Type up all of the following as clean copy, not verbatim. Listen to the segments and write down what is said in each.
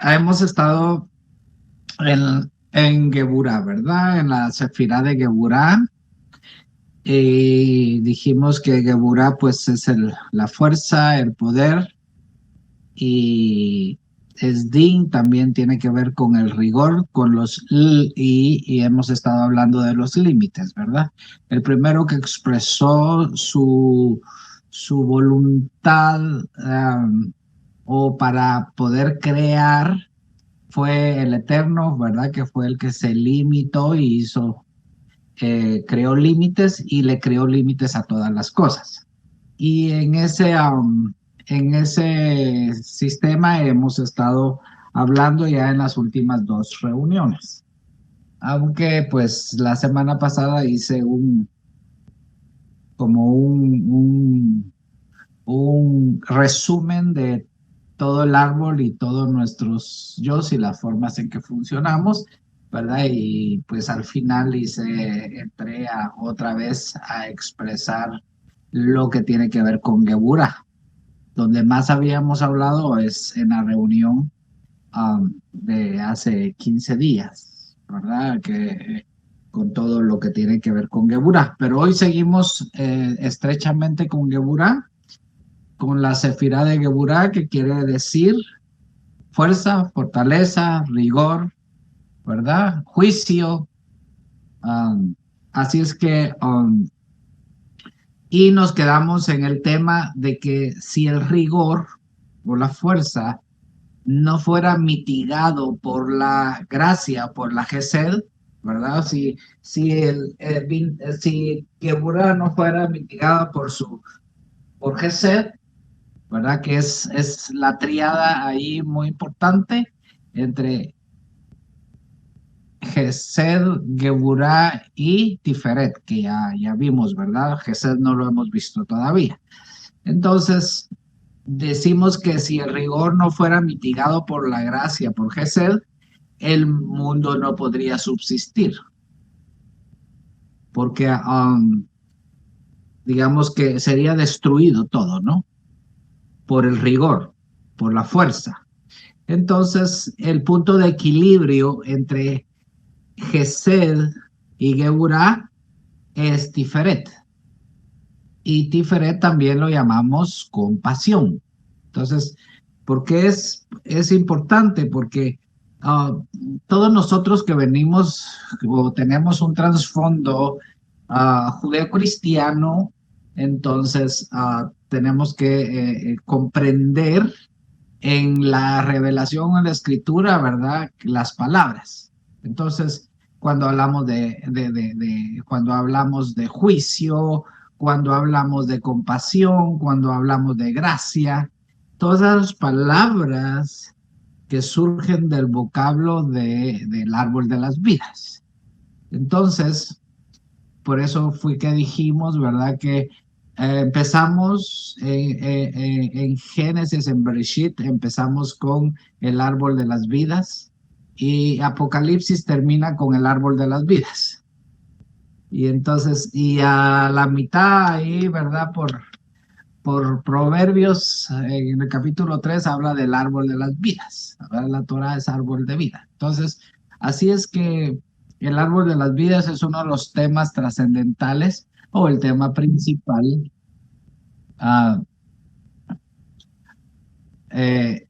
hemos estado en Geburá, ¿verdad? En la Sefirá de Geburá. Y dijimos que Geburá pues es la fuerza, el poder, y Esdin también tiene que ver con el rigor, con y hemos estado hablando de los límites, ¿verdad? El primero que expresó su voluntad o para poder crear fue el Eterno, ¿verdad? Que fue el que se limitó y creó límites y le creó límites a todas las cosas. Y en ese sistema hemos estado hablando ya en las últimas dos reuniones. Aunque pues la semana pasada hice como un resumen de todo el árbol y todos nuestros yo y las formas en que funcionamos, ¿verdad? Y pues al final entré otra vez a expresar lo que tiene que ver con Geburah. Donde más habíamos hablado es en la reunión de hace 15 días, ¿verdad? Con todo lo que tiene que ver con Geburah. Pero hoy seguimos estrechamente con Geburah, con la Sefirá de Geburah, que quiere decir fuerza, fortaleza, rigor, ¿verdad? Juicio. um, Así es que, y nos quedamos en el tema de que si el rigor o la fuerza no fuera mitigado por la gracia, por la Gesed, ¿verdad? Si Geburah no fuera mitigada por Gesed, ¿verdad? Que es la triada ahí muy importante entre Gesed, Geburah y Tiferet, que ya vimos, ¿verdad? Gesed no lo hemos visto todavía. Entonces, decimos que si el rigor no fuera mitigado por la gracia, por Gesed, el mundo no podría subsistir, porque digamos que sería destruido todo, ¿no? Por el rigor, por la fuerza. Entonces, el punto de equilibrio entre Gesed y Geburah es Tiferet. Y Tiferet también lo llamamos compasión. Entonces, ¿por qué es importante? Porque todos nosotros que venimos o tenemos un trasfondo judeo-cristiano, entonces tenemos que comprender en la revelación en la escritura, ¿verdad? Las palabras. Entonces, cuando hablamos cuando hablamos de juicio, cuando hablamos de compasión, cuando hablamos de gracia, todas las palabras que surgen del vocablo del árbol de las vidas. Entonces, por eso fue que dijimos, ¿verdad? Que empezamos en Génesis, en Bereshit, empezamos con el árbol de las vidas y Apocalipsis termina con el árbol de las vidas. Y entonces, y a la mitad ahí, ¿verdad? Por Proverbios, en el capítulo 3 habla del árbol de las vidas. La Torah es árbol de vida. Entonces, así es que el árbol de las vidas es uno de los temas trascendentales o el tema principal. ah, eh,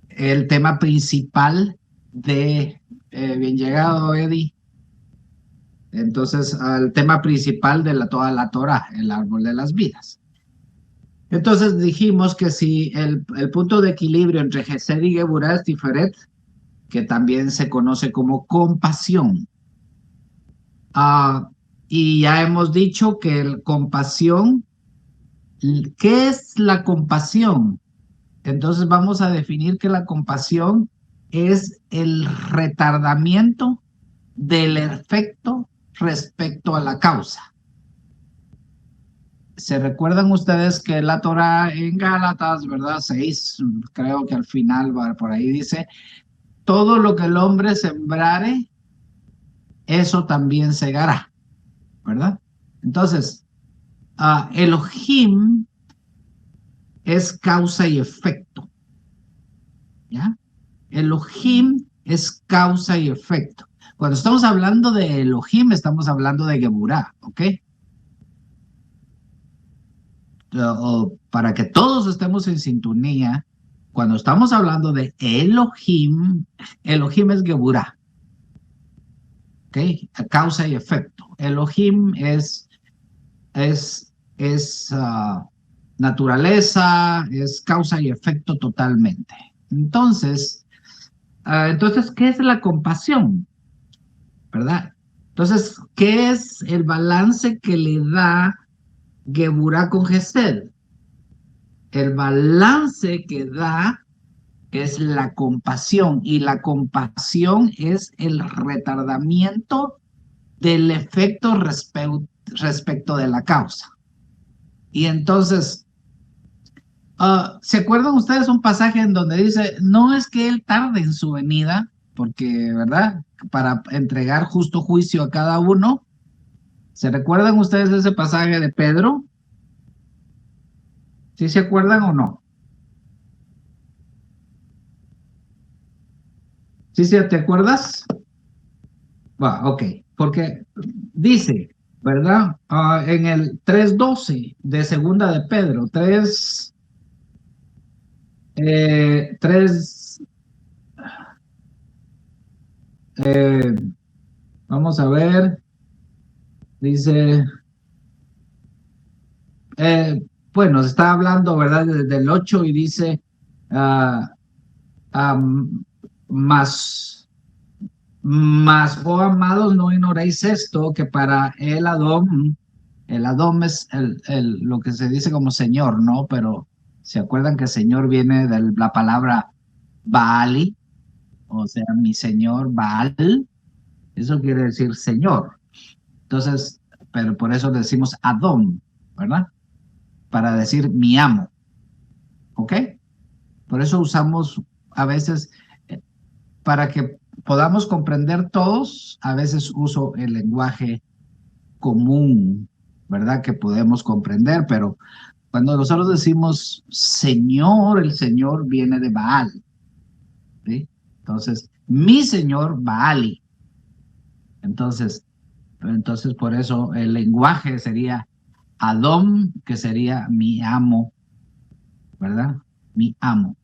el tema principal bien llegado, Eddie. Entonces, el tema principal de toda la Torah, el árbol de las vidas. Entonces dijimos que si el punto de equilibrio entre Gesed y Geburah es Tiferet, que también se conoce como compasión. Y ya hemos dicho que ¿qué es la compasión? Entonces vamos a definir que la compasión es el retardamiento del efecto respecto a la causa. ¿Se recuerdan ustedes que la Torah en Gálatas, ¿verdad? 6, creo que al final por ahí dice, todo lo que el hombre sembrare, eso también segará, ¿verdad? Entonces, Elohim es causa y efecto, ¿ya? Elohim es causa y efecto. Cuando estamos hablando de Elohim, estamos hablando de Geburah, ¿ok? O para que todos estemos en sintonía, cuando estamos hablando de Elohim, Elohim es Geburah, ¿ok? Causa y efecto. Elohim es naturaleza, es causa y efecto totalmente. Entonces, ¿qué es la compasión? ¿Verdad? Entonces, ¿qué es el balance que le da Geburah con Gesed? El balance que da es la compasión, y la compasión es el retardamiento del efecto respecto de la causa. Y entonces, ¿se acuerdan ustedes un pasaje en donde dice, no es que él tarde en su venida, porque, ¿verdad? Para entregar justo juicio a cada uno. ¿Se recuerdan ustedes ese pasaje de Pedro? ¿Sí se acuerdan o no? ¿Sí, sí te acuerdas? Va, ok, porque dice, ¿verdad? En el 3:12 de segunda de Pedro, 3, eh, vamos a ver, dice, bueno, se está hablando, ¿verdad? Desde el 8 y dice, ah, ah, más, oh amados, no ignoréis esto, que para el Adón es lo que se dice como Señor, ¿no? Pero se acuerdan que Señor viene de la palabra Baali, o sea, mi Señor Baal, eso quiere decir Señor. Entonces, pero por eso le decimos Adón, ¿verdad? Para decir mi amo, ¿ok? Por eso usamos a veces, para que podamos comprender todos, a veces uso el lenguaje común, ¿verdad? Que podemos comprender, pero cuando nosotros decimos Señor, el Señor viene de Baal, ¿sí? Entonces, mi Señor Baali. Entonces por eso el lenguaje sería Adón, que sería mi amo, ¿verdad? Mi amo.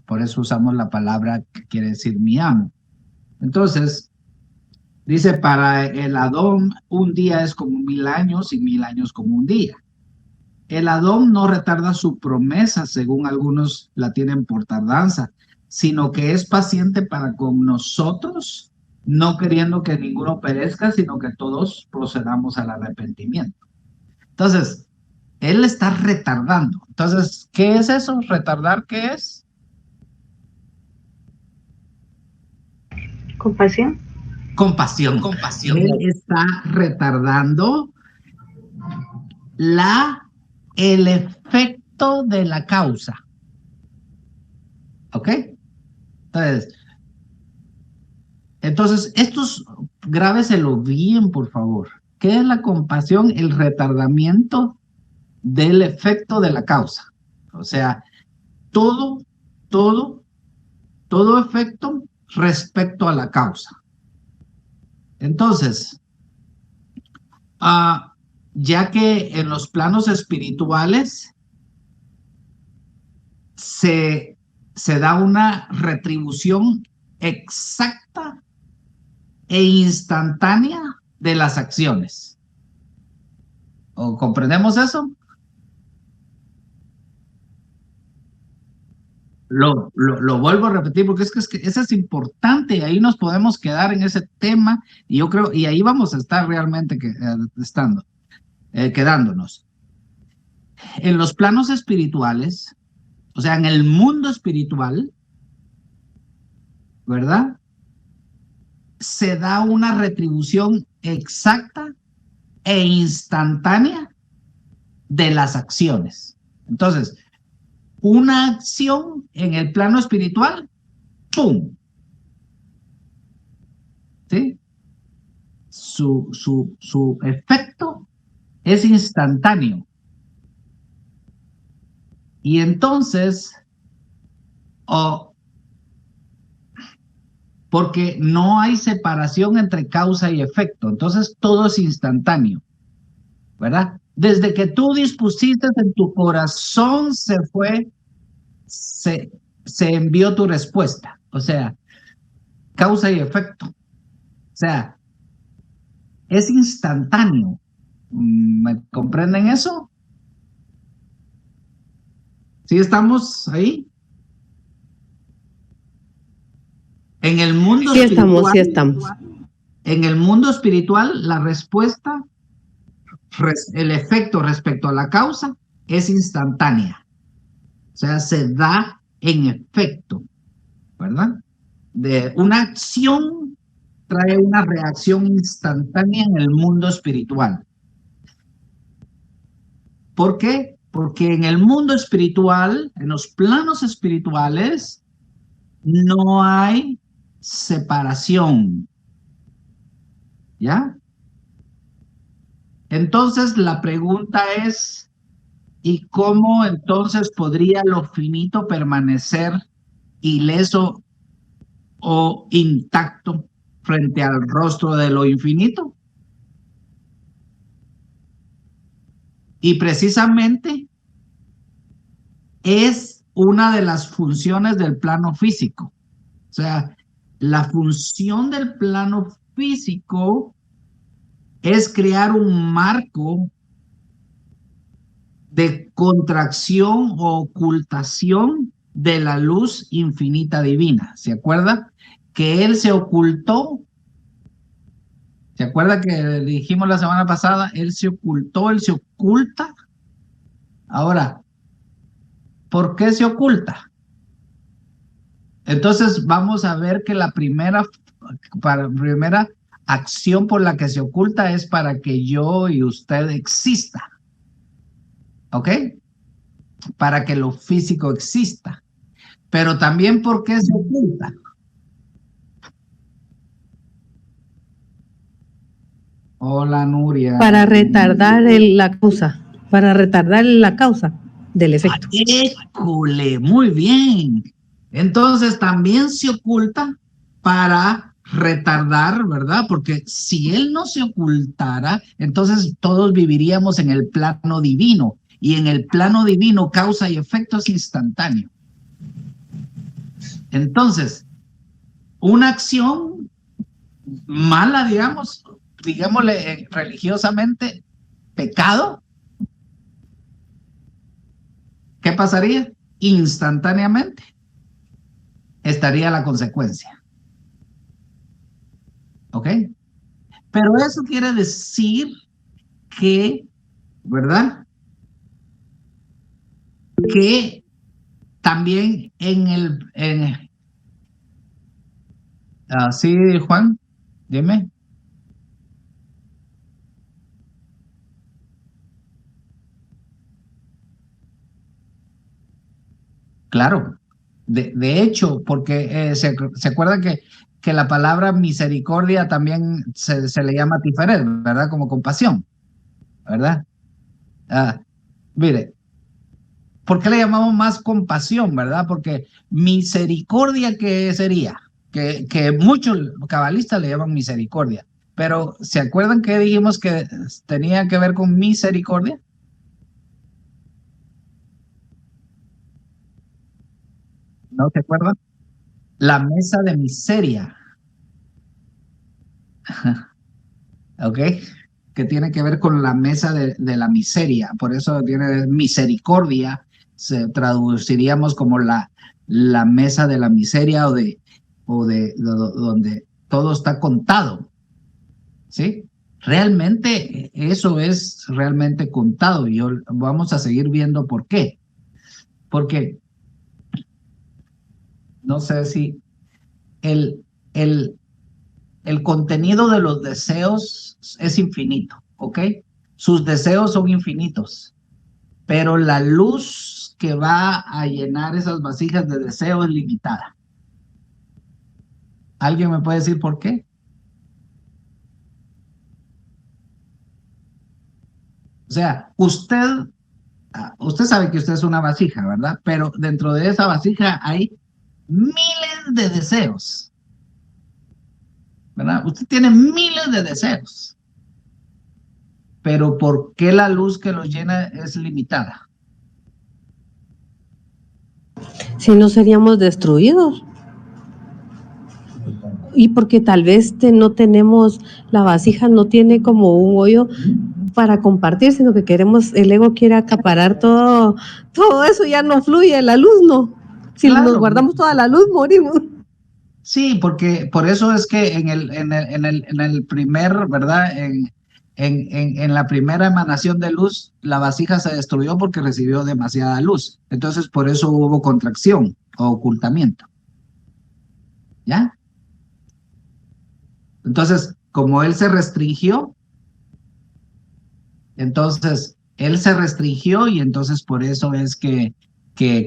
Por eso usamos la palabra que quiere decir mi amo. Entonces, dice, para el Adón, un día es como 1000 años y 1000 años como un día. El Adón no retarda su promesa, según algunos la tienen por tardanza, sino que es paciente para con nosotros, no queriendo que ninguno perezca, sino que todos procedamos al arrepentimiento. Entonces, él está retardando. Entonces, ¿qué es eso? ¿Retardar qué es? Compasión. Compasión. Compasión. Él está retardando el efecto de la causa. ¿Ok? Entonces, estos grábeselo bien, por favor. ¿Qué es la compasión? El retardamiento del efecto de la causa. O sea, todo, todo, todo efecto respecto a la causa. Entonces, ya que en los planos espirituales se da una retribución exacta e instantánea de las acciones. ¿O comprendemos eso? Lo vuelvo a repetir porque es que eso es importante, ahí nos podemos quedar en ese tema y yo creo, y ahí vamos a estar realmente quedándonos. En los planos espirituales, o sea, en el mundo espiritual, ¿verdad? Se da una retribución exacta e instantánea de las acciones. Entonces, una acción en el plano espiritual, ¡pum! ¿Sí? Su efecto es instantáneo. Y entonces, porque no hay separación entre causa y efecto. Entonces todo es instantáneo, ¿verdad? Desde que tú dispusiste en tu corazón, se, se envió tu respuesta. O sea, causa y efecto. O sea, es instantáneo. ¿Me comprenden eso? ¿Sí estamos ahí? En el mundo Sí estamos, sí espiritual, estamos. en el mundo espiritual, la respuesta, el efecto respecto a la causa es instantánea. O sea, se da en efecto, ¿verdad? De una acción trae una reacción instantánea en el mundo espiritual. ¿Por qué? Porque en el mundo espiritual, en los planos espirituales, no hay separación. ¿Ya? Entonces la pregunta es, ¿y cómo entonces podría lo finito permanecer ileso o intacto frente al rostro de lo infinito? Y precisamente es una de las funciones del plano físico. O sea, la función del plano físico es crear un marco de contracción o ocultación de la luz infinita divina. ¿Se acuerda? Que él se ocultó. ¿Se acuerda que dijimos la semana pasada? Él se ocultó, él se oculta. Ahora, ¿por qué se oculta? Entonces vamos a ver que la primera acción por la que se oculta es para que yo y usted exista. ¿Ok? Para que lo físico exista. Pero también ¿por qué se oculta? Hola, Nuria. Para retardar la causa del efecto. ¡École! Muy bien. Entonces también se oculta para retardar, ¿verdad? Porque si él no se ocultara, entonces todos viviríamos en el plano divino. Y en el plano divino, causa y efecto es instantáneo. Entonces, una acción mala, digámosle religiosamente, pecado, ¿qué pasaría? Instantáneamente estaría la consecuencia. ¿Ok? Pero eso quiere decir que, ¿verdad? Que también sí, Juan, dime. Claro, de hecho, porque se acuerda que la palabra misericordia también se le llama tiferet, ¿verdad? Como compasión, ¿verdad? Ah, mire, ¿por qué le llamamos más compasión, verdad? Porque misericordia, ¿qué sería? Que muchos cabalistas le llaman misericordia, pero ¿se acuerdan que dijimos que tenía que ver con misericordia? ¿No se acuerdan? La mesa de miseria, ¿ok? Que tiene que ver con la mesa de la miseria, por eso tiene misericordia, se traduciríamos como la mesa de la miseria donde todo está contado, ¿sí? Realmente eso es realmente contado y vamos a seguir viendo por qué. Porque no sé si el, el, el contenido de los deseos es infinito, ¿ok? Sus deseos son infinitos, pero la luz que va a llenar esas vasijas de deseo es limitada. ¿Alguien me puede decir por qué? O sea, usted sabe que usted es una vasija, ¿verdad? Pero dentro de esa vasija hay miles de deseos. ¿verdad? Usted tiene miles de deseos, pero ¿por qué la luz que los llena es limitada? Si no seríamos destruidos. Y porque tal vez no tenemos, la vasija no tiene como un hoyo para compartir, sino que el ego quiere acaparar todo eso, ya no fluye, la luz no. Si nos Claro, guardamos toda la luz, morimos. sí, porque por eso es que en el primer, ¿verdad? En la primera emanación de luz, la vasija se destruyó porque recibió demasiada luz. Entonces, por eso hubo contracción o ocultamiento. ¿Ya? Entonces, como él se restringió, entonces él se restringió y entonces por eso es que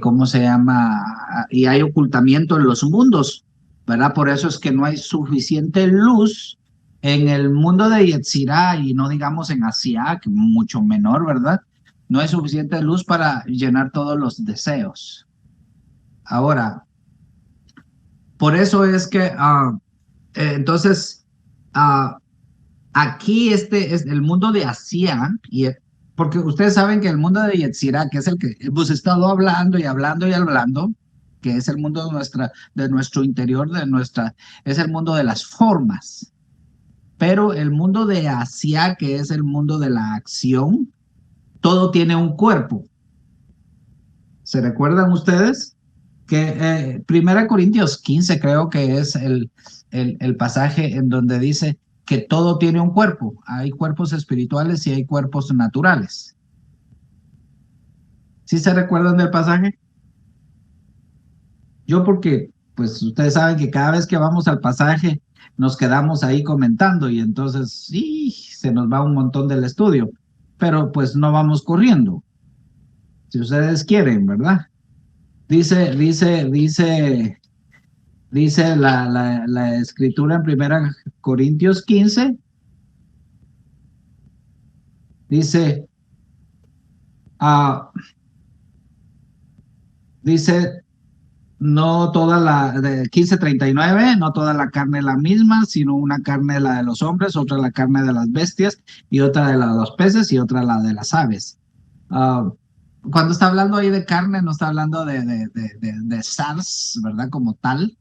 ¿cómo se llama? Y hay ocultamiento en los mundos, ¿verdad? Por eso es que no hay suficiente luz en el mundo de Yetzirah y no digamos en Asia, que mucho menor, ¿verdad? No hay suficiente luz para llenar todos los deseos. Ahora, por eso es que, entonces, ah, aquí este es el mundo de Asia, porque ustedes saben que el mundo de Yetzirah, que es el que hemos estado hablando y hablando y hablando, que es el mundo de nuestro interior, es el mundo de las formas. Pero el mundo de Asia, que es el mundo de la acción, todo tiene un cuerpo. ¿Se recuerdan ustedes? Que 1 Corintios 15 creo que es el pasaje en donde dice que todo tiene un cuerpo. Hay cuerpos espirituales y hay cuerpos naturales. ¿Sí se recuerdan del pasaje? Yo porque, pues ustedes saben que cada vez que vamos al pasaje nos quedamos ahí comentando y entonces sí, se nos va un montón del estudio, pero pues no vamos corriendo, si ustedes quieren, ¿verdad? Dice la escritura en 1 Corintios 15, dice, dice, no toda de 15:39, no toda la carne es la misma, sino una carne la de los hombres, otra la carne de las bestias, y otra de la de los peces, y otra la de las aves. Cuando está hablando ahí de carne, no está hablando de SARS, ¿verdad? Como tal,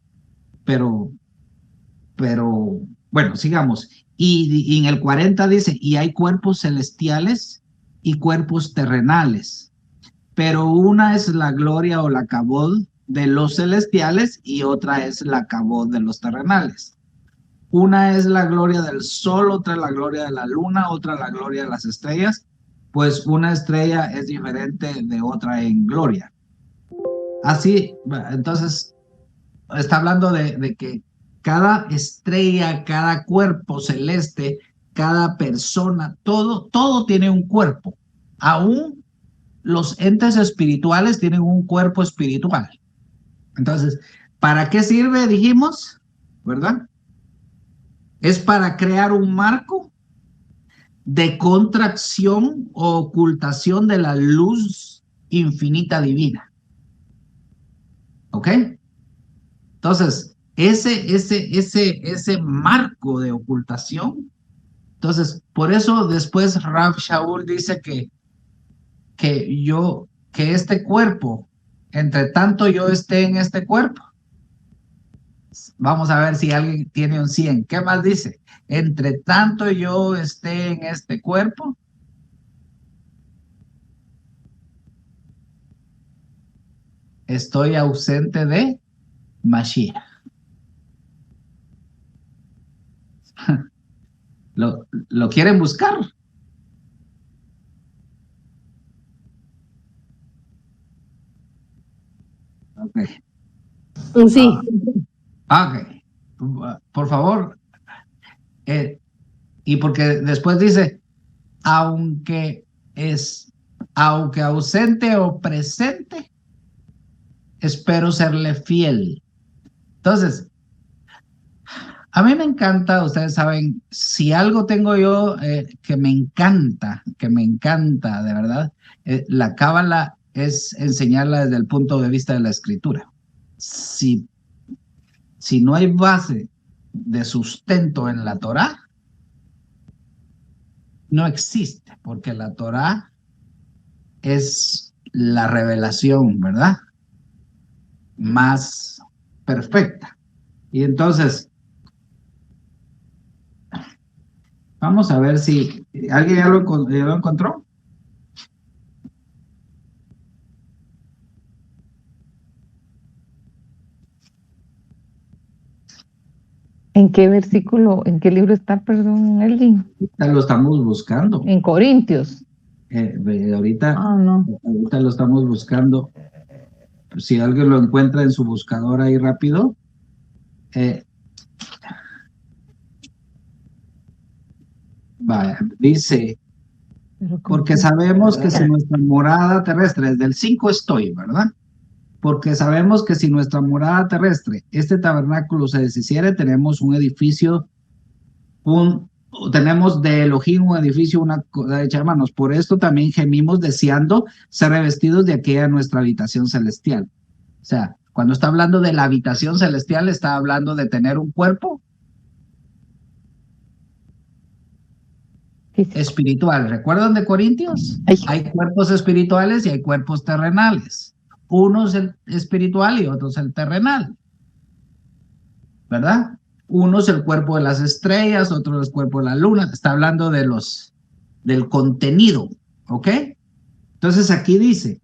pero bueno, sigamos. Y en el 40 dice, y hay cuerpos celestiales y cuerpos terrenales, pero una es la gloria o la cabod de los celestiales y otra es la cabod de los terrenales. Una es la gloria del sol, otra es la gloria de la luna, otra la gloria de las estrellas, pues una estrella es diferente de otra en gloria. Así, entonces, está hablando de que cada estrella, cada cuerpo celeste, cada persona, todo tiene un cuerpo. Aún los entes espirituales tienen un cuerpo espiritual. Entonces, ¿para qué sirve? Dijimos, ¿verdad? Es para crear un marco de contracción o ocultación de la luz infinita divina. ¿Ok? Entonces, ese marco de ocultación, entonces, por eso después Rav Shaul dice que este cuerpo, entre tanto yo esté en este cuerpo, vamos a ver si alguien tiene un 100. ¿Qué más dice? Entre tanto yo esté en este cuerpo, estoy ausente de Mashiach. ¿Lo quieren buscar? Ok. Sí. Ok. Por favor. Y porque después dice, aunque aunque ausente o presente, espero serle fiel. Entonces, a mí me encanta, ustedes saben, si algo tengo yo que me encanta, de verdad, la cábala es enseñarla desde el punto de vista de la escritura. Si no hay base de sustento en la Torá no existe, porque la Torá es la revelación, ¿verdad? Más perfecta. Y entonces, vamos a ver si alguien ya lo encontró. ¿En qué versículo, en qué libro está, perdón, Elvin? Ya lo estamos buscando. En Corintios. Ahorita No. Ahorita lo estamos buscando. Si alguien lo encuentra en su buscador ahí rápido. Vaya, dice, porque sabemos que si nuestra morada terrestre, desde el 5 estoy, ¿verdad? Porque sabemos que si nuestra morada terrestre, este tabernáculo se deshiciere, tenemos un edificio, tenemos de Elohim un edificio, una cosa hecha de manos. Por esto también gemimos deseando ser revestidos de aquella nuestra habitación celestial. O sea, cuando está hablando de la habitación celestial, está hablando de tener un cuerpo espiritual. ¿Recuerdan de Corintios? Hay cuerpos espirituales y hay cuerpos terrenales. Uno es el espiritual y otro es el terrenal, ¿verdad? Uno es el cuerpo de las estrellas, otro es el cuerpo de la luna. Está hablando de del contenido, ¿ok? Entonces aquí dice,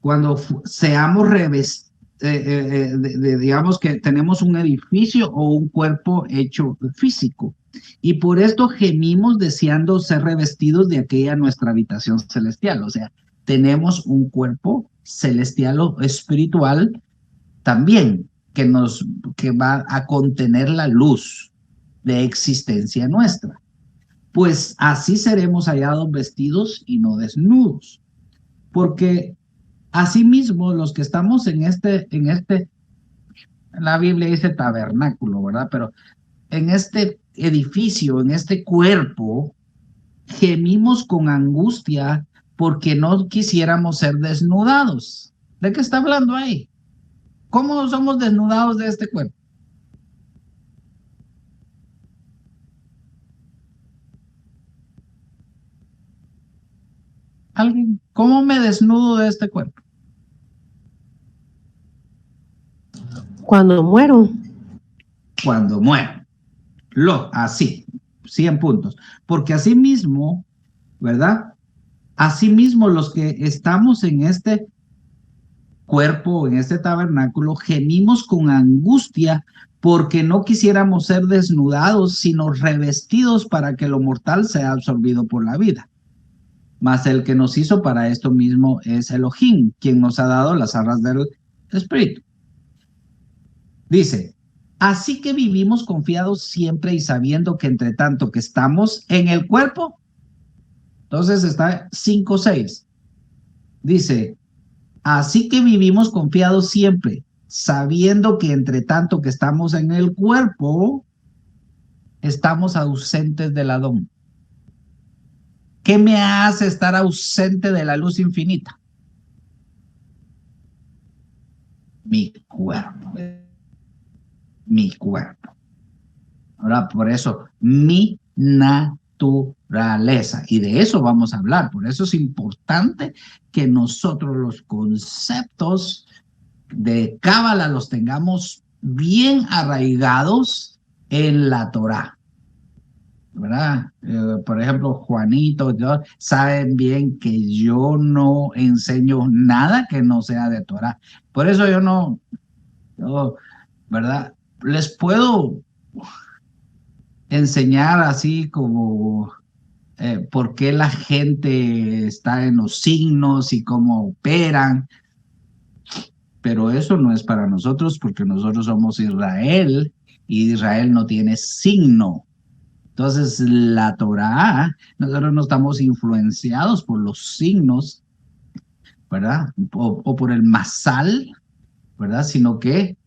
cuando seamos revestidos, digamos que tenemos un edificio o un cuerpo hecho físico. Y por esto gemimos deseando ser revestidos de aquella nuestra habitación celestial. O sea, tenemos un cuerpo celestial o espiritual también que va a contener la luz de existencia nuestra. Pues así seremos hallados vestidos y no desnudos. Porque asimismo, los que estamos en la Biblia dice tabernáculo, ¿verdad? Pero en este edificio, en este cuerpo, gemimos con angustia porque no quisiéramos ser desnudados. ¿De qué está hablando ahí? ¿Cómo somos desnudados de este cuerpo? ¿Alguien? ¿Cómo me desnudo de este cuerpo? Cuando muero. Cuando muero. Así, 100 puntos. Porque así mismo, ¿verdad? Asimismo, los que estamos en este cuerpo, en este tabernáculo, gemimos con angustia porque no quisiéramos ser desnudados, sino revestidos para que lo mortal sea absorbido por la vida. Mas el que nos hizo para esto mismo es Elohim, quien nos ha dado las arras del Espíritu. Dice, así que vivimos confiados siempre y sabiendo que entre tanto que estamos en el cuerpo, entonces está 5:6. Dice, así que vivimos confiados siempre, sabiendo que entre tanto que estamos en el cuerpo, estamos ausentes del Adón. ¿Qué me hace estar ausente de la luz infinita? Mi cuerpo. Mi cuerpo. Ahora, por eso, mi naturaleza. Y de eso vamos a hablar. Por eso es importante que nosotros los conceptos de Cábala los tengamos bien arraigados en la Torá, ¿verdad? Por ejemplo, Juanito, saben bien que yo no enseño nada que no sea de Torá. Por eso yo, ¿verdad? Les puedo enseñar así como por qué la gente está en los signos y cómo operan, pero eso no es para nosotros porque nosotros somos Israel y Israel no tiene signo. Entonces la Torá, nosotros no estamos influenciados por los signos, ¿verdad? O por el masal, ¿verdad? Sino que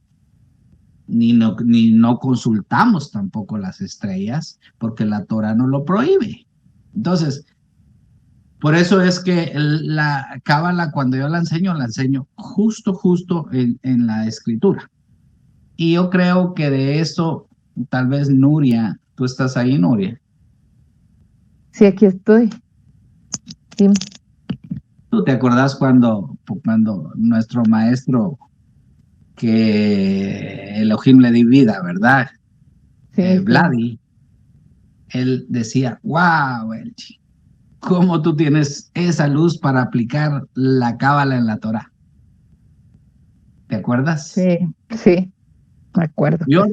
ni no consultamos tampoco las estrellas porque la Torá no lo prohíbe. Entonces, por eso es que la Cábala, cuando yo la enseño justo en la escritura. Y yo creo que de eso, tal vez Nuria, tú estás ahí, Nuria. Sí, aquí estoy. Sí, ¿Tú te acordás cuando nuestro maestro, que Elohim le di vida, ¿verdad? sí, sí. Vladi, él decía, wow, Elchi, ¿cómo tú tienes esa luz para aplicar la cábala en la Torah? ¿Te acuerdas? Sí, sí, me acuerdo. Yo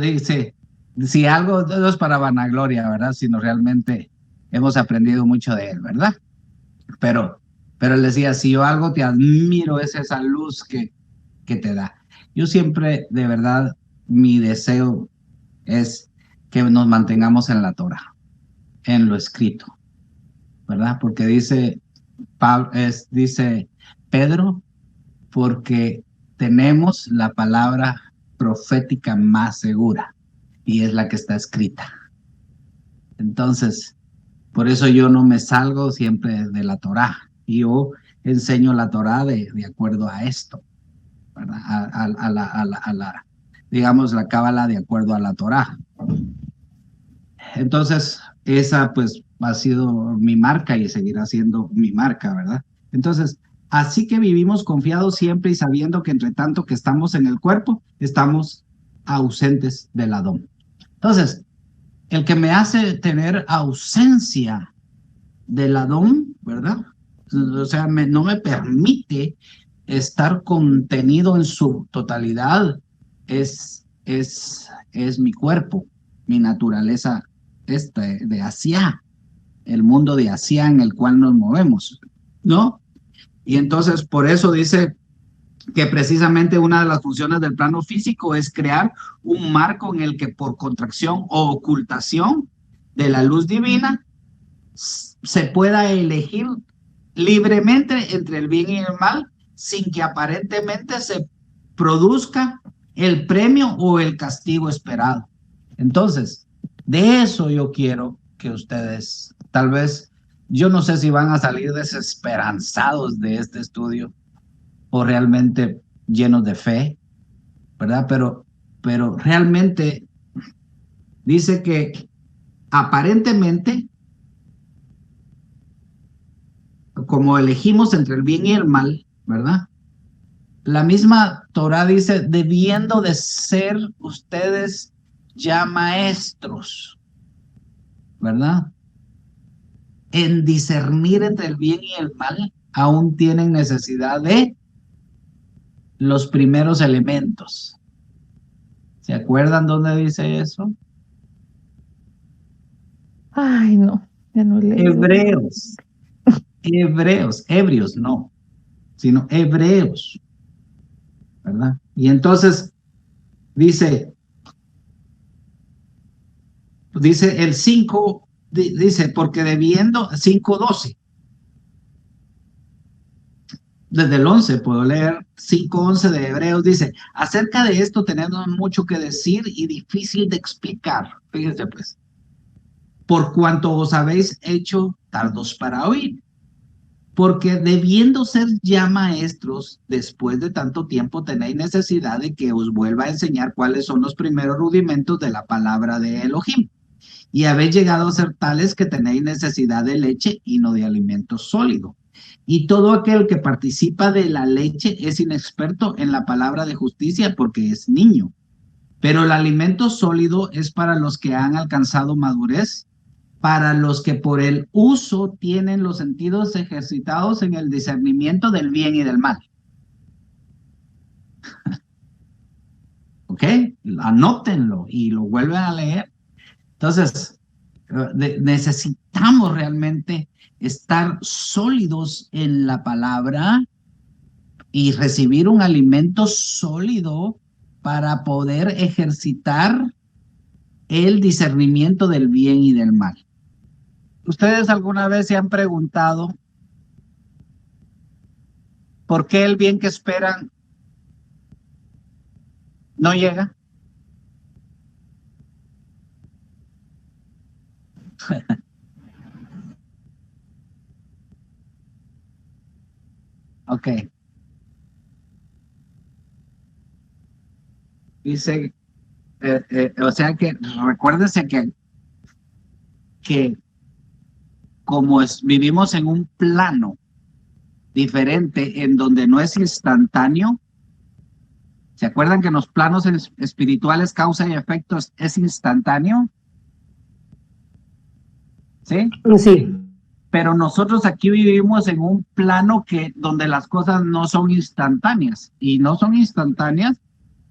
dice, si algo no es para vanagloria, ¿verdad? Sino realmente hemos aprendido mucho de él, ¿verdad? Pero, pero él decía, si yo algo te admiro es esa luz que te da. Yo siempre, de verdad, mi deseo es que nos mantengamos en la Torah, en lo escrito, ¿verdad? Porque dice Pedro, porque tenemos la palabra profética más segura y es la que está escrita. Entonces, por eso yo no me salgo siempre de la Torá. Yo enseño la Torá de acuerdo a esto, ¿verdad? Digamos, la cábala de acuerdo a la Torá. Entonces, esa pues ha sido mi marca y seguirá siendo mi marca, ¿verdad? Entonces, así que vivimos confiados siempre y sabiendo que entre tanto que estamos en el cuerpo, estamos ausentes del Adón. Entonces, el que me hace tener ausencia del Adón, ¿verdad? O sea, no me permite estar contenido en su totalidad, es mi cuerpo, mi naturaleza de Asia, el mundo de Asia en el cual nos movemos, ¿no? Y entonces por eso dice que precisamente una de las funciones del plano físico es crear un marco en el que por contracción o ocultación de la luz divina se pueda elegir libremente entre el bien y el mal sin que aparentemente se produzca el premio o el castigo esperado. Entonces, de eso yo quiero que ustedes, tal vez, yo no sé si van a salir desesperanzados de este estudio o realmente llenos de fe, ¿verdad? Pero realmente dice que aparentemente, como elegimos entre el bien y el mal, ¿verdad? La misma Torah dice, debiendo de ser ustedes ya maestros, ¿verdad? En discernir entre el bien y el mal, aún tienen necesidad de los primeros elementos. ¿Se acuerdan dónde dice eso? Ay, no, ya no he leído más. Hebreos, Hebreos no, sino Hebreos, ¿verdad? Y entonces dice, dice el 5, dice, porque debiendo, 5:12, desde el 11 puedo leer 5:11 de Hebreos, dice, acerca de esto tenemos mucho que decir y difícil de explicar. Fíjense pues, por cuanto os habéis hecho tardos para oír, porque debiendo ser ya maestros, después de tanto tiempo tenéis necesidad de que os vuelva a enseñar cuáles son los primeros rudimentos de la palabra de Elohim. Y habéis llegado a ser tales que tenéis necesidad de leche y no de alimento sólido. Y todo aquel que participa de la leche es inexperto en la palabra de justicia porque es niño. Pero el alimento sólido es para los que han alcanzado madurez, para los que por el uso tienen los sentidos ejercitados en el discernimiento del bien y del mal. ¿Ok? Anótenlo y lo vuelven a leer. Entonces, necesitamos realmente estar sólidos en la palabra y recibir un alimento sólido para poder ejercitar el discernimiento del bien y del mal. ¿Ustedes alguna vez se han preguntado por qué el bien que esperan no llega? Ok. Dice, o sea que recuérdese que como vivimos en un plano diferente en donde no es instantáneo. ¿Se acuerdan que en los planos espirituales causa y efecto es instantáneo? ¿Sí? Sí. Pero nosotros aquí vivimos en un plano donde las cosas no son instantáneas. Y no son instantáneas,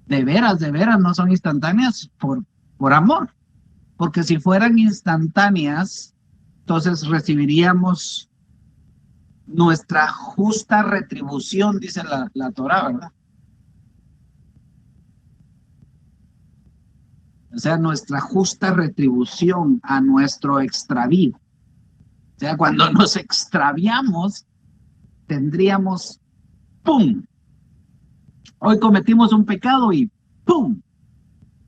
de veras, no son instantáneas por amor. Porque si fueran instantáneas, entonces recibiríamos nuestra justa retribución, dice la Torá, ¿verdad? O sea, nuestra justa retribución a nuestro extravío. O sea, cuando nos extraviamos, tendríamos ¡pum! Hoy cometimos un pecado y ¡pum!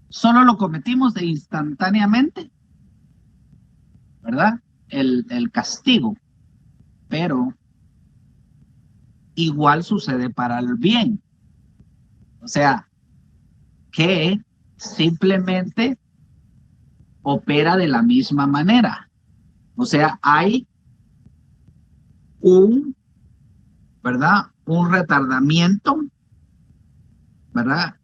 Solo lo cometimos de instantáneamente, ¿verdad? El castigo. Pero igual sucede para el bien. O sea, que simplemente opera de la misma manera. O sea, hay ¿verdad? Un retardamiento, ¿verdad?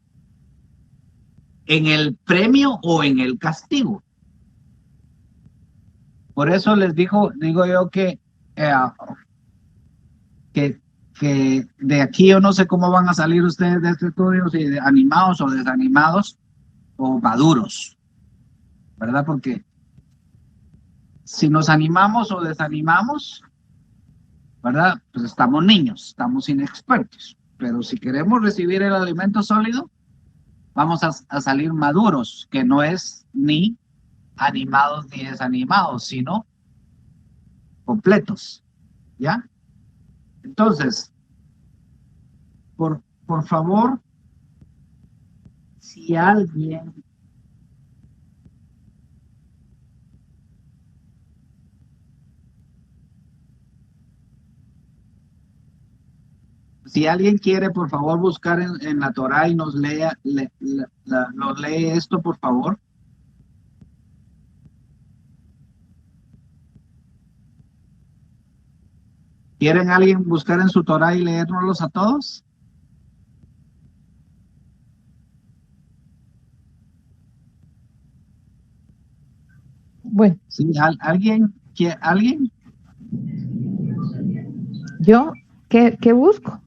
En el premio o en el castigo. Por eso digo yo que de aquí yo no sé cómo van a salir ustedes de este estudio, si animados o desanimados o maduros, ¿verdad? Porque si nos animamos o desanimamos, ¿verdad? Pues estamos niños, estamos inexpertos. Pero si queremos recibir el alimento sólido, vamos a salir maduros, que no es ni animados ni desanimados, sino completos, ¿ya? Entonces, por favor, si alguien quiere, por favor, buscar en la Torá y nos nos lee esto, por favor. ¿Quieren alguien buscar en su Torá y leérnoslos a todos? Bueno. Sí, ¿alguien? ¿Yo qué busco?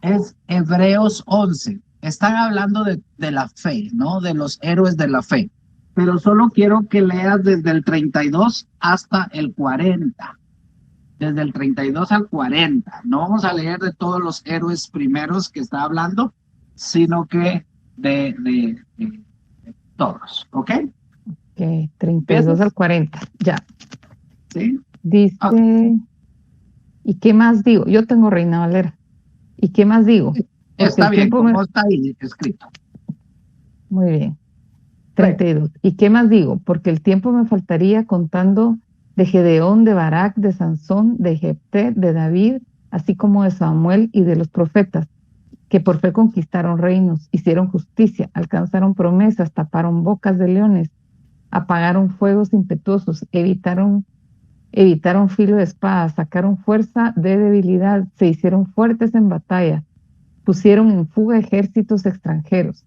Es Hebreos 11. Están hablando de la fe, ¿no? De los héroes de la fe. Pero solo quiero que leas desde el 32 hasta el 40. Desde el 32 al 40. No vamos a leer de todos los héroes primeros que está hablando, sino que de todos, ¿ok? Ok, 32 al 40, ya. Sí. Dice, Okay. ¿Y qué más digo? Yo tengo Reina Valera. ¿Y qué más digo? Está bien, como está ahí escrito. Muy bien. 32. ¿Y qué más digo? Porque el tiempo me faltaría contando de Gedeón, de Barak, de Sansón, de Jefté, de David, así como de Samuel y de los profetas, que por fe conquistaron reinos, hicieron justicia, alcanzaron promesas, taparon bocas de leones, apagaron fuegos impetuosos, evitaron filo de espada, sacaron fuerza de debilidad, se hicieron fuertes en batalla, pusieron en fuga ejércitos extranjeros.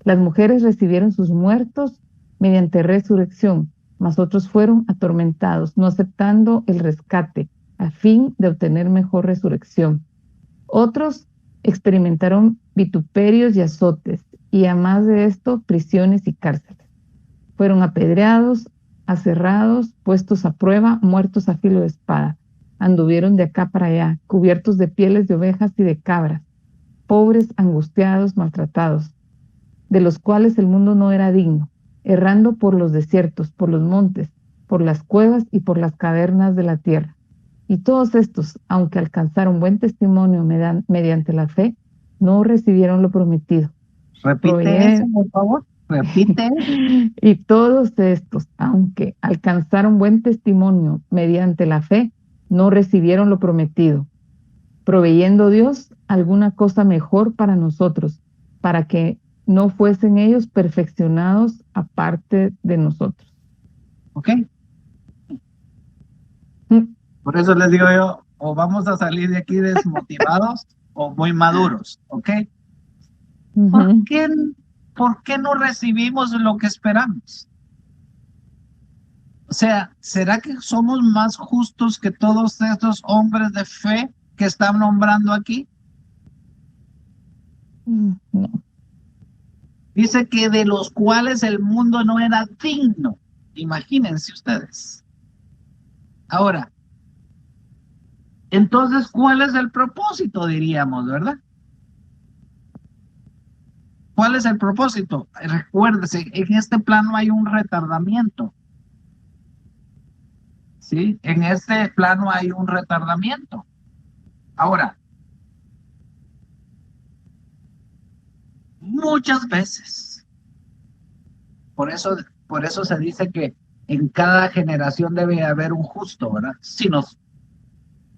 Las mujeres recibieron sus muertos mediante resurrección, mas otros fueron atormentados, no aceptando el rescate, a fin de obtener mejor resurrección. Otros experimentaron vituperios y azotes, y a más de esto, prisiones y cárceles. Fueron apedreados, aserrados, puestos a prueba, muertos a filo de espada. Anduvieron de acá para allá, cubiertos de pieles de ovejas y de cabras, pobres, angustiados, maltratados, de los cuales el mundo no era digno, errando por los desiertos, por los montes, por las cuevas y por las cavernas de la tierra. Y todos estos, aunque alcanzaron buen testimonio mediante la fe, no recibieron lo prometido. Repite eso, por favor. Repite. Y todos estos, aunque alcanzaron buen testimonio mediante la fe, no recibieron lo prometido. proveyendo Dios alguna cosa mejor para nosotros, para que no fuesen ellos perfeccionados aparte de nosotros. ¿Ok? Mm. Por eso les digo yo, o vamos a salir de aquí desmotivados o muy maduros, ¿ok? Ujú. ¿Por qué no recibimos lo que esperamos? O sea, ¿será que somos más justos que todos estos hombres de fe que están nombrando aquí? No. Dice que de los cuales el mundo no era digno. Imagínense ustedes. Ahora, entonces, ¿cuál es el propósito, diríamos, verdad? ¿Cuál es el propósito? Recuérdese, en este plano hay un retardamiento. ¿Sí? En este plano hay un retardamiento. Ahora, muchas veces, por eso se dice que en cada generación debe haber un justo, ¿verdad? Si no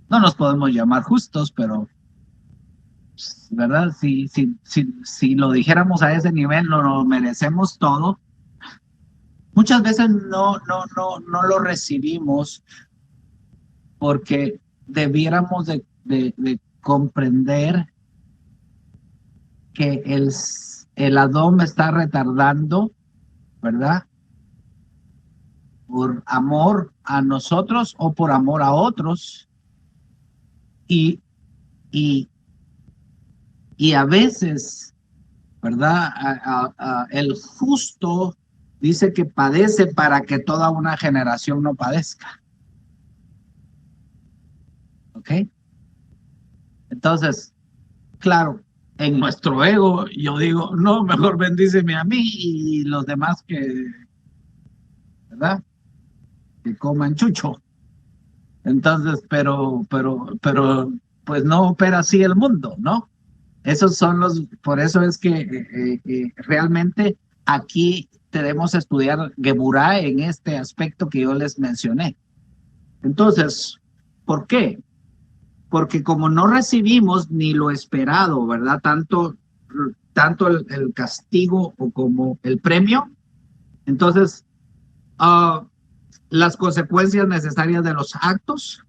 nos podemos llamar justos, pero, ¿verdad? Si lo dijéramos a ese nivel, no lo merecemos todo. Muchas veces no lo recibimos porque debiéramos de comprender que el Adón me está retardando, ¿verdad? Por amor a nosotros o por amor a otros. Y, y, y a veces, ¿verdad? El justo dice que padece para que toda una generación no padezca. ¿Ok? Entonces, claro, en nuestro ego yo digo, no, mejor bendíceme a mí y los demás ¿verdad? Que coman chucho. Entonces, pues no opera así el mundo, ¿no? Por eso es que realmente aquí debemos estudiar Geburá en este aspecto que yo les mencioné. Entonces, ¿por qué? Porque como no recibimos ni lo esperado, ¿verdad? Tanto el castigo o como el premio, entonces las consecuencias necesarias de los actos,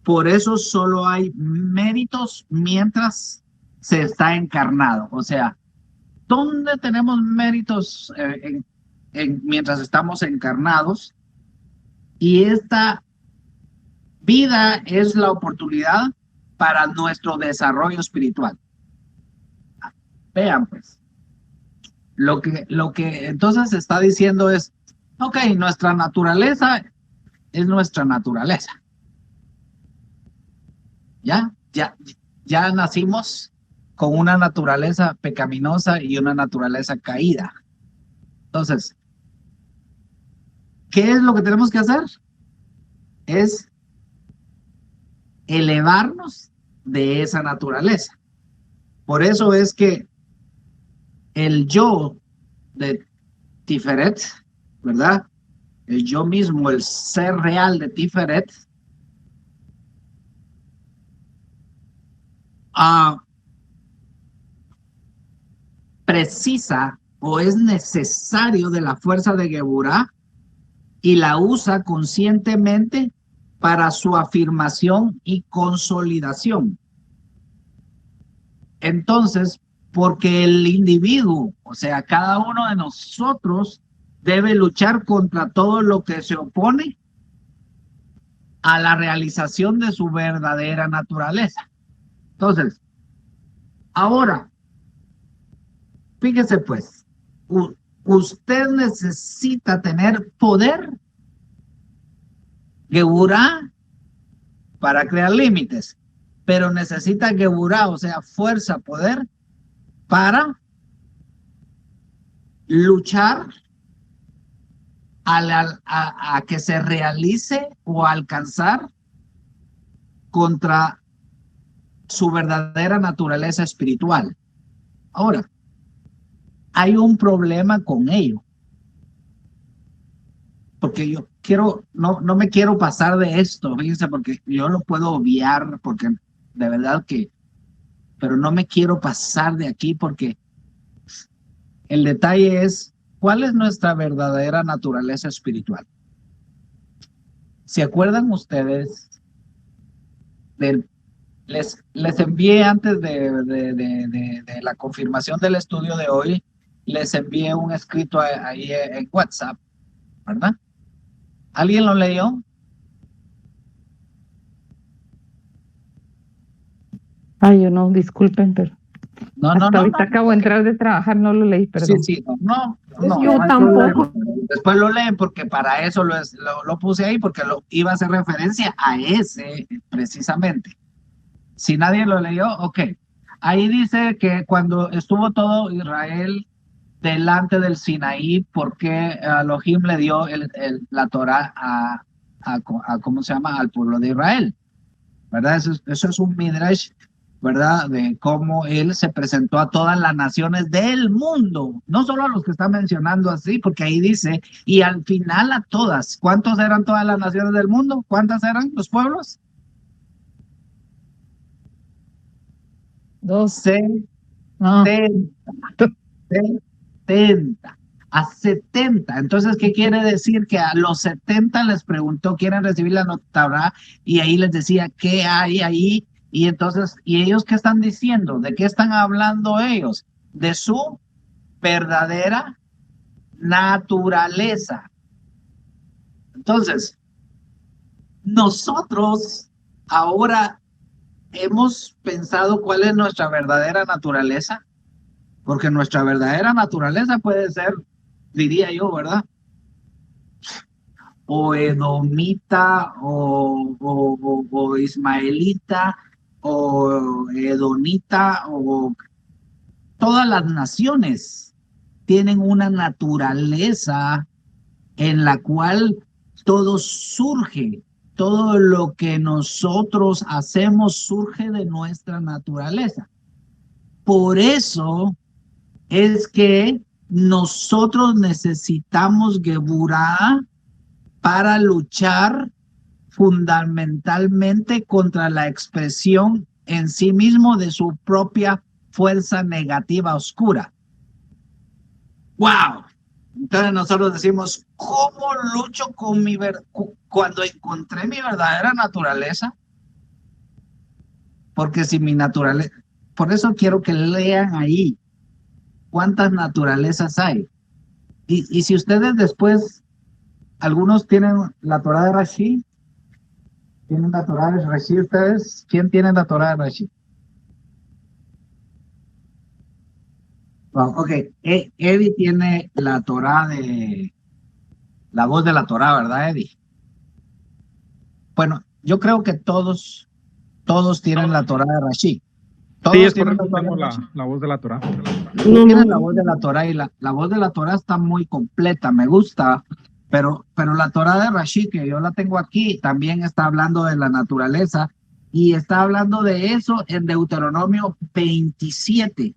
por eso solo hay méritos mientras se está encarnado. O sea, ¿dónde tenemos méritos mientras estamos encarnados? Y esta vida es la oportunidad para nuestro desarrollo espiritual. Vean, pues, lo que entonces está diciendo es, ok, nuestra naturaleza es nuestra naturaleza. Ya nacimos con una naturaleza pecaminosa y una naturaleza caída. Entonces, ¿qué es lo que tenemos que hacer? Es elevarnos de esa naturaleza. Por eso es que el yo de Tiferet, ¿verdad? El yo mismo, el ser real de Tiferet, precisa o es necesario de la fuerza de Geburá y la usa conscientemente para su afirmación y consolidación. Entonces, porque el individuo, o sea, cada uno de nosotros debe luchar contra todo lo que se opone a la realización de su verdadera naturaleza. Entonces, ahora, fíjese pues, usted necesita tener poder, Geburá, para crear límites, pero necesita Geburá, o sea, fuerza, poder, para luchar a que se realice o alcanzar contra su verdadera naturaleza espiritual. Ahora, hay un problema con ello, porque yo no me quiero pasar de esto, fíjense, porque yo lo puedo obviar, porque de verdad que, pero no me quiero pasar de aquí porque el detalle es, ¿cuál es nuestra verdadera naturaleza espiritual? ¿Se acuerdan ustedes del les envié antes de la confirmación del estudio de hoy, les envié un escrito ahí en WhatsApp, ¿verdad? ¿Alguien lo leyó? Ay, yo no, disculpen, pero No, hasta ahorita no. acabo de entrar de trabajar, no lo leí, perdón. Sí, no Yo hay tampoco. problema. Después lo leen porque para eso lo puse ahí, porque lo iba a hacer referencia a ese precisamente. Si nadie lo leyó, ok. Ahí dice que cuando estuvo todo Israel delante del Sinaí, porque Elohim le dio la Torah ¿cómo se llama? Al pueblo de Israel, ¿verdad? Eso es un midrash, ¿verdad? De cómo él se presentó a todas las naciones del mundo, no solo a los que está mencionando así, porque ahí dice, y al final a todas. ¿Cuántos eran todas las naciones del mundo? ¿Cuántas eran los pueblos? Dos. 70. No. 70 a 70. Entonces, ¿qué quiere decir? Que a los 70 les preguntó, ¿quieren recibir la Torá? Y ahí les decía, ¿qué hay ahí? Y entonces, ¿y ellos qué están diciendo? ¿De qué están hablando ellos? De su verdadera naturaleza. Entonces, nosotros ahora hemos pensado cuál es nuestra verdadera naturaleza, porque nuestra verdadera naturaleza puede ser, diría yo, ¿verdad? O edomita, o ismaelita, o edonita, o todas las naciones tienen una naturaleza en la cual todo surge, todo lo que nosotros hacemos surge de nuestra naturaleza. Por eso es que nosotros necesitamos Geburah para luchar fundamentalmente contra la expresión en sí mismo de su propia fuerza negativa oscura. ¡Wow! Entonces nosotros decimos, ¿cómo lucho con cuando encontré mi verdadera naturaleza? Porque si mi naturaleza, por eso quiero que lean ahí cuántas naturalezas hay. Y si ustedes después, algunos tienen la Torah de Rashi, ¿tienen la Torah de Rashi ustedes? ¿Quién tiene la Torah de Rashi? Wow, ok, Eddie tiene la Torah de la voz de la Torah, ¿verdad, Eddie? Bueno, yo creo que todos tienen la Torah de Rashi. Sí, es correcto, tengo la voz de la Torah. Tienen la voz de la Torah y la voz de la Torah está muy completa, me gusta, pero la Torah de Rashi, que yo la tengo aquí, también está hablando de la naturaleza y está hablando de eso en Deuteronomio 27.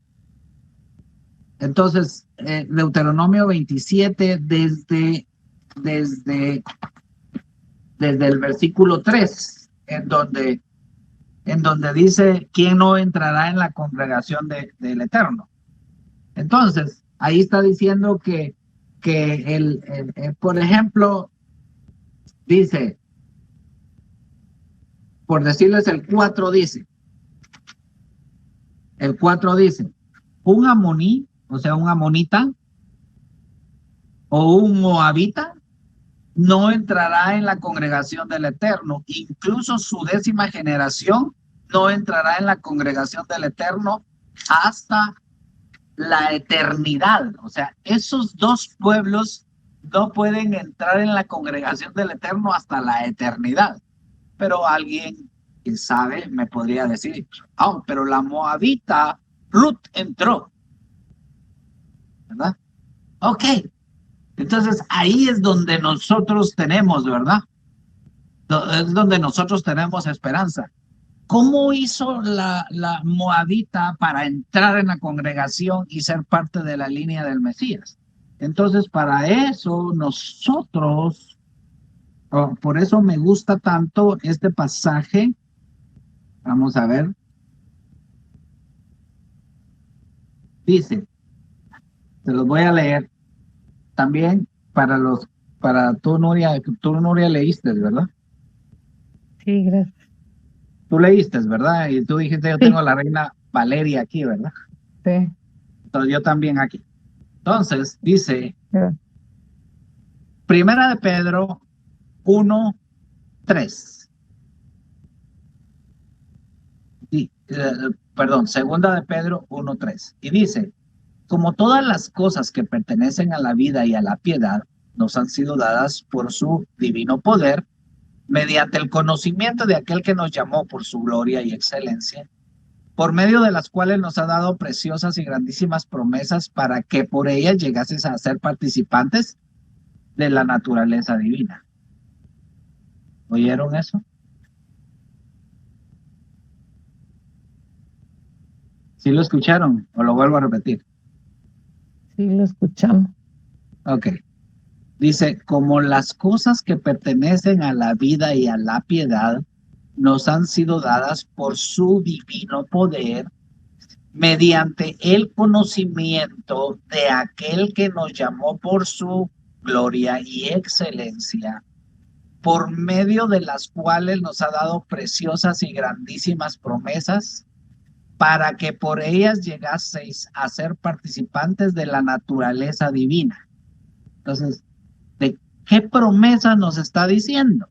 Entonces, Deuteronomio 27 desde el versículo 3, en donde dice, ¿quién no entrará en la congregación del Eterno? Entonces, ahí está diciendo que por ejemplo, dice, por decirles el 4 dice, un amoní, o sea, un amonita, o un moabita, no entrará en la congregación del Eterno, incluso su 10ª generación no entrará en la congregación del Eterno hasta la eternidad. O sea, esos dos pueblos no pueden entrar en la congregación del Eterno hasta la eternidad. Pero alguien que sabe me podría decir, pero la moabita Ruth entró, ¿verdad? Ok, entonces ahí es donde nosotros tenemos, ¿verdad? Es donde nosotros tenemos esperanza. ¿Cómo hizo la moabita para entrar en la congregación y ser parte de la línea del Mesías? Entonces, para eso nosotros, por eso me gusta tanto este pasaje Vamos a ver. Dice, se los voy a leer también para tú, Nuria, leíste, ¿verdad? Sí, gracias. Tú leíste, ¿verdad? Y tú dijiste, yo Sí. tengo la Reina Valeria aquí, ¿verdad? Sí. Entonces yo también aquí. Entonces, dice, Gracias. Primera de Pedro 1:3. Perdón, Segunda de Pedro 1:3. Y dice, como todas las cosas que pertenecen a la vida y a la piedad nos han sido dadas por su divino poder, mediante el conocimiento de aquel que nos llamó por su gloria y excelencia, por medio de las cuales nos ha dado preciosas y grandísimas promesas para que por ellas llegases a ser participantes de la naturaleza divina. ¿Oyeron eso? ¿Sí lo escucharon? ¿O lo vuelvo a repetir? Sí, lo escuchamos. Ok. Dice, como las cosas que pertenecen a la vida y a la piedad nos han sido dadas por su divino poder, mediante el conocimiento de aquel que nos llamó por su gloria y excelencia, por medio de las cuales nos ha dado preciosas y grandísimas promesas, para que por ellas llegaseis a ser participantes de la naturaleza divina. Entonces, ¿de qué promesa nos está diciendo?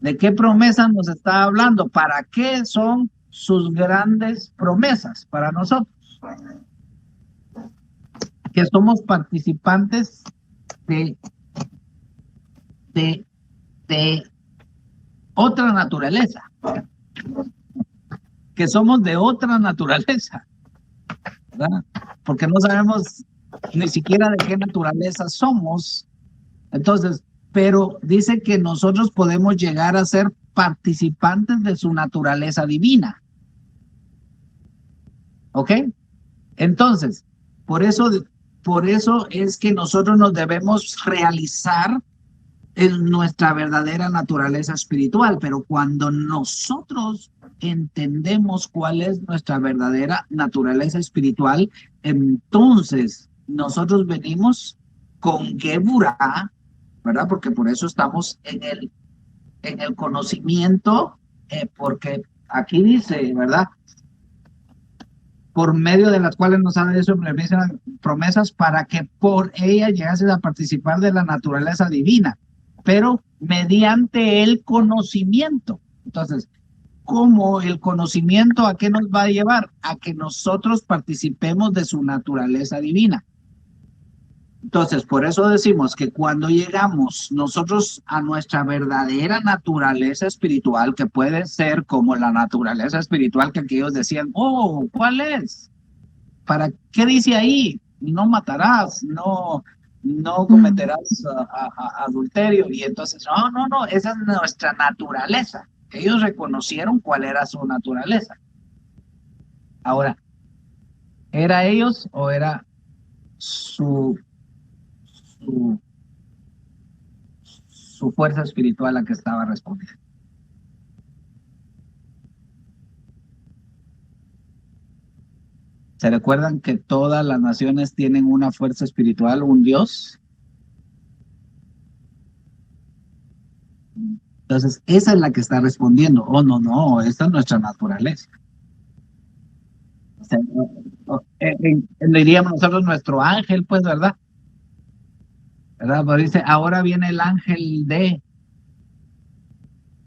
¿De qué promesa nos está hablando? ¿Para qué son sus grandes promesas para nosotros? Que somos participantes de otra naturaleza. Que somos de otra naturaleza, ¿verdad? Porque no sabemos ni siquiera de qué naturaleza somos. Entonces, pero dice que nosotros podemos llegar a ser participantes de su naturaleza divina. ¿Ok? Entonces, por eso es que nosotros nos debemos realizar en nuestra verdadera naturaleza espiritual, pero cuando nosotros entendemos cuál es nuestra verdadera naturaleza espiritual, entonces nosotros venimos con Geburah, ¿verdad? Porque por eso estamos en el conocimiento, porque aquí dice, ¿verdad? Por medio de las cuales nos han hecho promesas para que por ella llegases a participar de la naturaleza divina, pero mediante el conocimiento. Entonces, ¿cómo el conocimiento a qué nos va a llevar? A que nosotros participemos de su naturaleza divina. Entonces, por eso decimos que cuando llegamos nosotros a nuestra verdadera naturaleza espiritual, que puede ser como la naturaleza espiritual que aquellos decían, oh, ¿cuál es? ¿Para qué dice ahí? No matarás, no cometerás adulterio. Y entonces, no, esa es nuestra naturaleza. Ellos reconocieron cuál era su naturaleza. Ahora, ¿era ellos o era su fuerza espiritual la que estaba respondiendo? ¿Se recuerdan que todas las naciones tienen una fuerza espiritual, un Dios? Entonces, esa es la que está respondiendo. Oh, no, esta es nuestra naturaleza. O sea, le diríamos nosotros nuestro ángel, pues, ¿verdad? Pero dice, ahora viene el ángel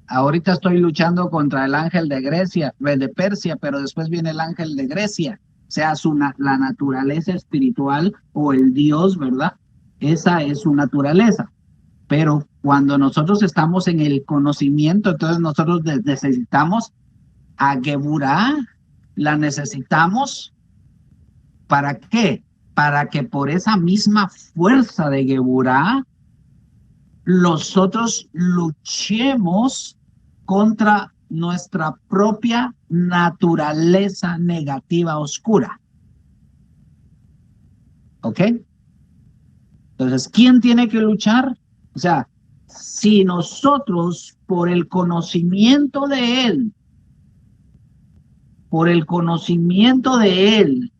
ahorita estoy luchando contra el ángel de Persia, pero después viene el ángel de Grecia. O sea, la naturaleza espiritual o el Dios, ¿verdad? Esa es su naturaleza. Pero cuando nosotros estamos en el conocimiento, entonces nosotros necesitamos a Geburah, la necesitamos. ¿Para qué? Para que por esa misma fuerza de Geburah nosotros luchemos contra nuestra propia naturaleza negativa oscura. ¿Ok? Entonces, ¿quién tiene que luchar? O sea, si nosotros por el conocimiento de Él por el conocimiento de Él,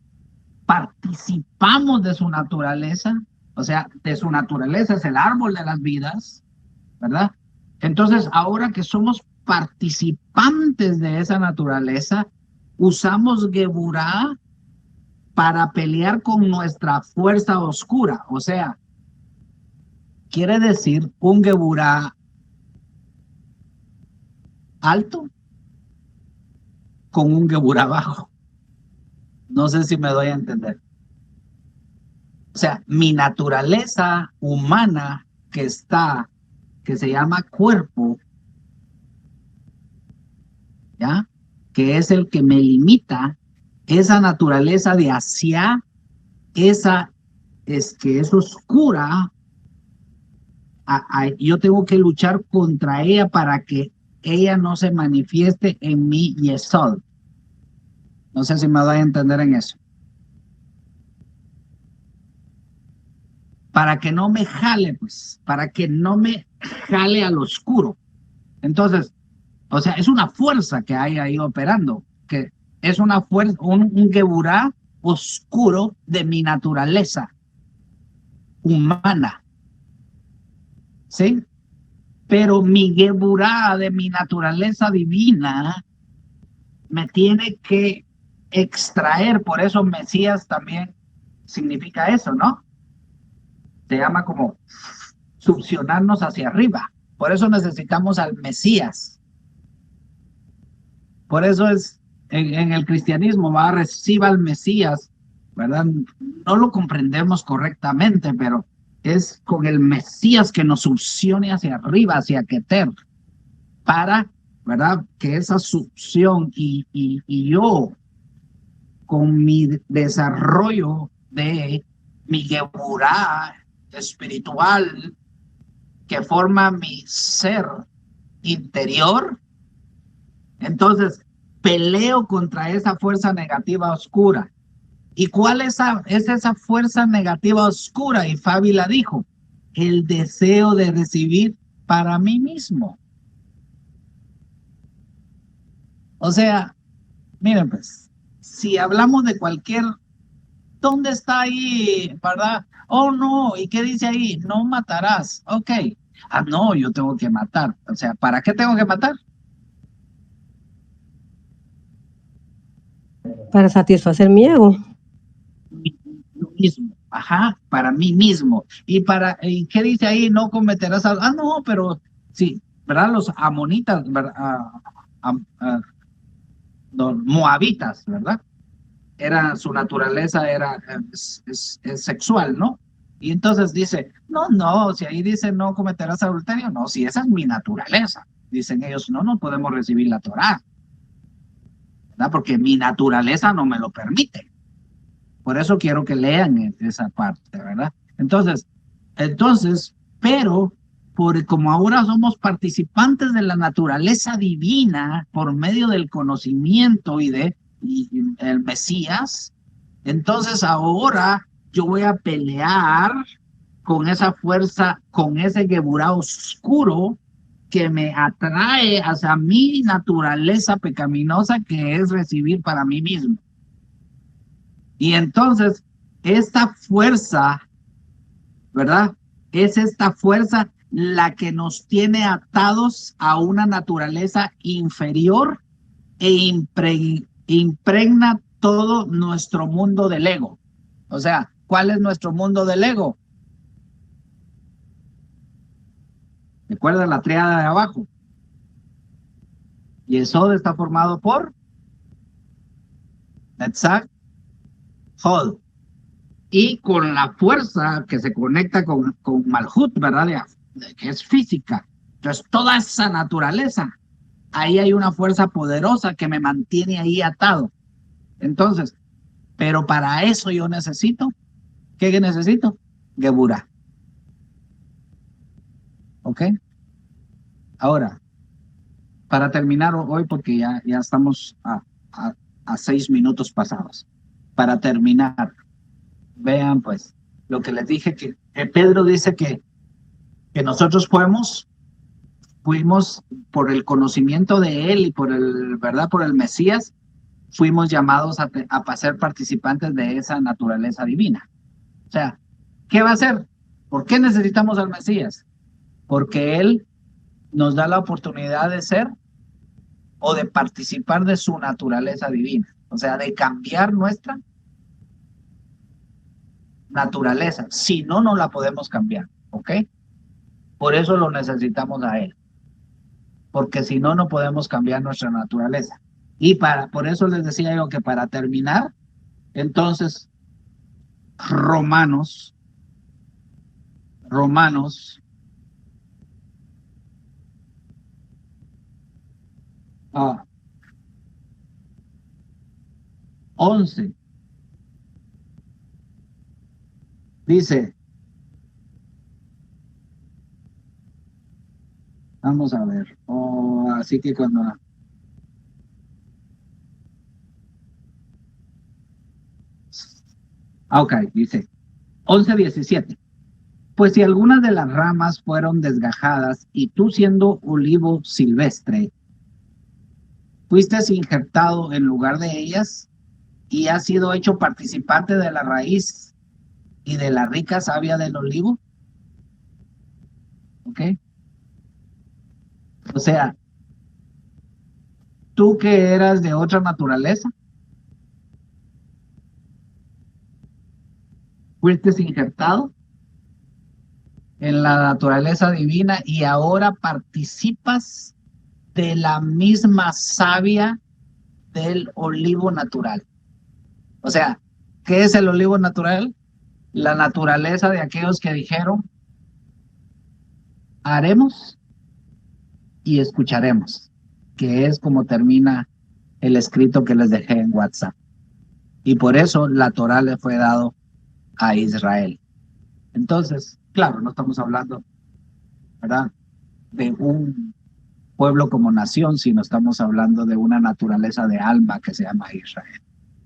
participamos de su naturaleza, o sea, de su naturaleza es el árbol de las vidas, ¿verdad? Entonces, ahora que somos participantes de esa naturaleza, usamos Geburá para pelear con nuestra fuerza oscura, o sea, quiere decir un Geburá alto con un Geburá bajo. No sé si me doy a entender. O sea, mi naturaleza humana que se llama cuerpo, ¿ya? Que es el que me limita, esa naturaleza de hacia, esa es que es oscura, yo tengo que luchar contra ella para que ella no se manifieste en mi Yesod. No sé si me doy a entender en eso. Para que no me jale, pues, para que no me jale al oscuro. Entonces, o sea, es una fuerza que hay ahí operando, que es una fuerza, un Geburá oscuro de mi naturaleza humana. ¿Sí? Pero mi Geburá de mi naturaleza divina me tiene que extraer, por eso Mesías también significa eso, ¿no? Se llama como succionarnos hacia arriba. Por eso necesitamos al Mesías. Por eso es, en el cristianismo, reciba al Mesías, ¿verdad? No lo comprendemos correctamente, pero es con el Mesías que nos succione hacia arriba, hacia Keter, para, ¿verdad? Que esa succión y yo, con mi desarrollo de mi Geburá espiritual, que forma mi ser interior, entonces peleo contra esa fuerza negativa oscura. ¿Y cuál es esa fuerza negativa oscura? Y Fabi la dijo, el deseo de recibir para mí mismo. O sea, miren pues, si hablamos de cualquier, ¿dónde está ahí, verdad? Oh, no, ¿y qué dice ahí? No matarás. Ok. Ah, no, yo tengo que matar. O sea, ¿para qué tengo que matar? Para satisfacer mi ego. Yo mismo, ajá, para mí mismo. ¿Y qué dice ahí? No cometerás algo. Ah, no, pero sí, ¿verdad? Los amonitas, ¿verdad? Los moabitas, ¿verdad? Su naturaleza es sexual, ¿no? Y entonces dice, no, si ahí dice no cometerás adulterio, no, si esa es mi naturaleza. Dicen ellos, no podemos recibir la Torá, ¿verdad? Porque mi naturaleza no me lo permite. Por eso quiero que lean esa parte, ¿verdad? Entonces, pero como ahora somos participantes de la naturaleza divina por medio del conocimiento y el Mesías, entonces ahora yo voy a pelear con esa fuerza, con ese Geburá oscuro que me atrae hacia mi naturaleza pecaminosa, que es recibir para mí mismo. Y entonces, esta fuerza, ¿verdad? Es esta fuerza la que nos tiene atados a una naturaleza inferior e impregna todo nuestro mundo del ego. O sea, ¿cuál es nuestro mundo del ego? Recuerda la tríada de abajo. Y eso está formado por Netzach, Hod. Y con la fuerza que se conecta con Malhut, ¿verdad? Que es física. Entonces, toda esa naturaleza, ahí hay una fuerza poderosa que me mantiene ahí atado. Entonces, pero para eso yo necesito, ¿qué necesito? Geburá. ¿Ok? Ahora, para terminar hoy, porque ya estamos a 6 minutos pasados. Para terminar, vean pues lo que les dije, que Pedro dice que nosotros fuimos por el conocimiento de él y por el Mesías, fuimos llamados a ser participantes de esa naturaleza divina. O sea, ¿qué va a hacer? ¿Por qué necesitamos al Mesías? Porque Él nos da la oportunidad de ser o de participar de su naturaleza divina. O sea, de cambiar nuestra naturaleza. Si no, no la podemos cambiar, ¿ok? Por eso lo necesitamos a Él. Porque si no, no podemos cambiar nuestra naturaleza. Y por eso les decía yo que para terminar, entonces, Romanos, ah, 11, dice, vamos a ver, así que cuando... Ok, dice 11:17. Pues si algunas de las ramas fueron desgajadas y tú siendo olivo silvestre, fuiste injertado en lugar de ellas y has sido hecho participante de la raíz y de la rica savia del olivo. ¿Ok? O sea, tú que eras de otra naturaleza, fuiste injertado en la naturaleza divina y ahora participas de la misma savia del olivo natural. O sea, ¿qué es el olivo natural? La naturaleza de aquellos que dijeron, haremos y escucharemos, que es como termina el escrito que les dejé en WhatsApp. Y por eso la Torá le fue dado a Israel. Entonces, claro, no estamos hablando, ¿verdad?, de un pueblo como nación, sino estamos hablando de una naturaleza de alma que se llama Israel.